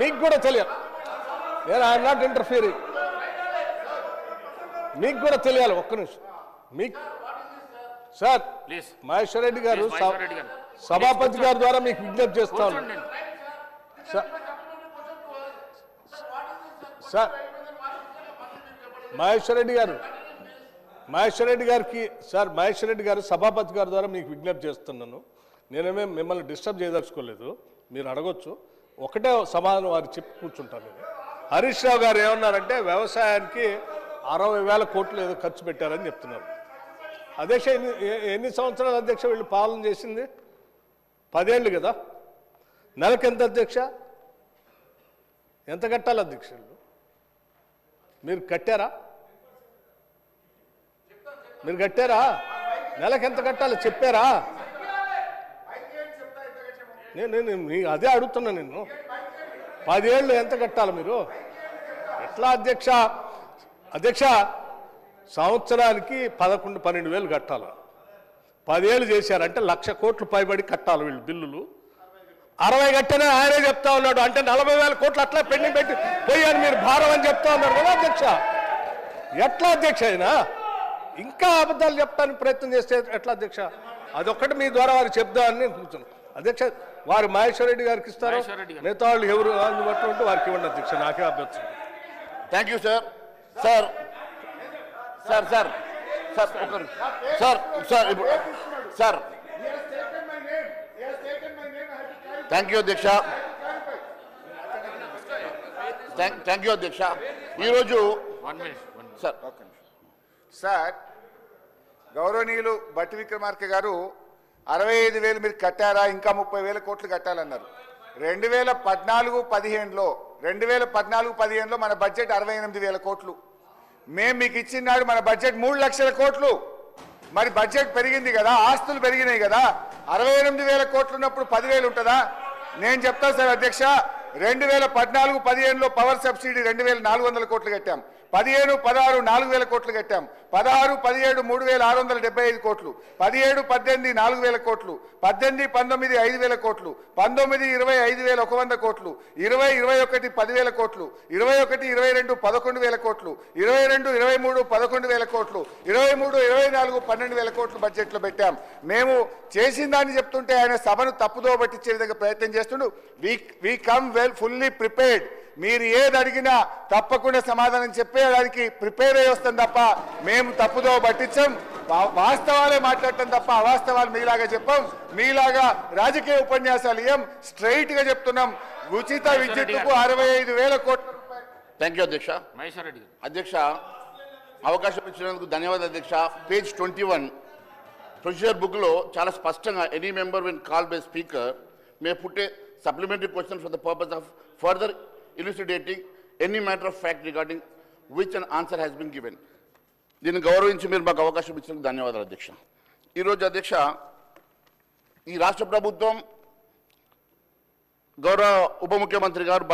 మీకు కూడా తెలియాలి. నేను ఐఎమ్ నాట్ ఇంటర్ఫియరింగ్. మీకు కూడా తెలియాలి. ఒక్క నిమిషం. మీకు సార్ మహేశ్వర్ రెడ్డి గారు సభాపతి గారి ద్వారా మీకు విజ్ఞప్తి చేస్తా ఉన్నాను. సార్ మహేశ్వర్ రెడ్డి గారు సభాపతి గారి ద్వారా మీకు విజ్ఞప్తి చేస్తున్నాను. నేనేమే మిమ్మల్ని డిస్టర్బ్ చేయదలుచుకోలేదు. మీరు అడగొచ్చు. ఒకటే సమాధానం వారు చెప్పి కూర్చుంటాను. నేను హరీష్ రావు గారు ఏమన్నారంటే వ్యవసాయానికి 60,000 కోట్లు ఏదో ఖర్చు పెట్టారని చెప్తున్నారు. అధ్యక్ష ఎన్ని సంవత్సరాలు అధ్యక్ష వీళ్ళు పాలన చేసింది? 10 ఏళ్ళు కదా. నెలకు ఎంత అధ్యక్ష? ఎంత కట్టాలి అధ్యక్ష? మీరు కట్టారా? నెలకు ఎంత కట్టాలి చెప్పారా? నేను అదే అడుగుతున్నా. నేను 10 ఏళ్ళు ఎంత కట్టాలి మీరు? ఎట్లా అధ్యక్ష? సంవత్సరానికి 11-12 కట్టాలి. 10 ఏళ్ళు చేశారంటే 1,00,000 కోట్లు పైబడి కట్టాలి వీళ్ళు బిల్లులు. 60 కట్టినా ఆయనే చెప్తా ఉన్నాడు. అంటే 40,000 కోట్లు అట్లా పెండింగ్ పెట్టి పోయారు మీరు భారం అని చెప్తా ఉన్నారు కదా అధ్యక్ష. ఎట్లా అధ్యక్ష అయినా ఇంకా అబద్ధాలు చెప్పడానికి ప్రయత్నం చేస్తే ఎట్లా అధ్యక్ష? అదొక్కటి మీ ద్వారా వారు చెప్దామని కూర్చున్నాను అధ్యక్ష. వారు మహేశ్వర్ రెడ్డి గారికి ఇస్తారు, మిగతా వాళ్ళు ఎవరు అందుబాటులో ఉంటే వారికి ఇవ్వండి అధ్యక్ష. నాకే అభ్యర్థం. Thank you sir. Sir sir sir sir sir sir sir thank you అధ్యక్ష. థ్యాంక్ యూ అధ్యక్ష. ఈరోజు సార్ గౌరవనీయులు బట్టి విక్రమార్క గారు 65,000 మీరు కట్టారా, ఇంకా 30,000 కోట్లు కట్టాలన్నారు. 2014-15లో మన బడ్జెట్ 68,000 కోట్లు. మేము మీకు ఇచ్చినాడు మన బడ్జెట్ 3 లక్షల కోట్లు. మరి బడ్జెట్ పెరిగింది కదా, ఆస్తులు పెరిగినాయి కదా. 68,000 కోట్లు ఉన్నప్పుడు 10,000 ఉంటుందా? నేను చెప్తాను సార్ అధ్యక్ష. 2014-15లో పవర్ సబ్సిడీ 2,400 కోట్లు కట్టాం. 15-16 4,000 కోట్లు కట్టాం. 16-17 3,675 కోట్లు. 17-18 4,000 కోట్లు. 18-19 5,000 కోట్లు. 19-20 5,100 కోట్లు. 20-21 10,000 కోట్లు. 21-22 11,000 కోట్లు. 22-23 11,000 కోట్లు. 23-24 12,000 కోట్లు బడ్జెట్లో పెట్టాం. మేము చేసిన దాన్ని చెప్తుంటే ఆయన సభను తప్పుదో పట్టించే విధంగా ప్రయత్నం చేస్తుండు. We come well fully prepared. మీరు ఏది అడిగినా తప్పకుండా సమాధానం చెప్పేదానికి ప్రిపేర్ అయ్యి వస్తాం తప్ప మేము తప్పుదో పట్టించాం. వాస్తవాలే మాట్లాడటం తప్ప అవాస్తవాలు మీలాగా చెప్పాం. మీలాగా రాజకీయ ఉపన్యాసాలు ఏం స్ట్రైట్ గా చెప్తున్నాం. ఉచిత విద్యుత్తుకు 65,000 కోట్ల రూపాయలు. థ్యాంక్ యూ అధ్యక్ష. అధ్యక్ష అవకాశం ఇచ్చినందుకు ధన్యవాదాలు అధ్యక్ష. పేజ్ 21 ప్రొసీజర్ బుక్ లో చాలా స్పష్టంగా any member win call by speaker May put a supplementary question for the purpose of further elucidating any matter of fact regarding which an answer has been given. దీన్ని గౌరవించి మీరు మాకు అవకాశం ఇచ్చినందుకు ధన్యవాదాలు అధ్యక్ష. ఈరోజు అధ్యక్ష ఈ రాష్ట్ర ప్రభుత్వం గౌరవ ఉప ముఖ్యమంత్రి గారు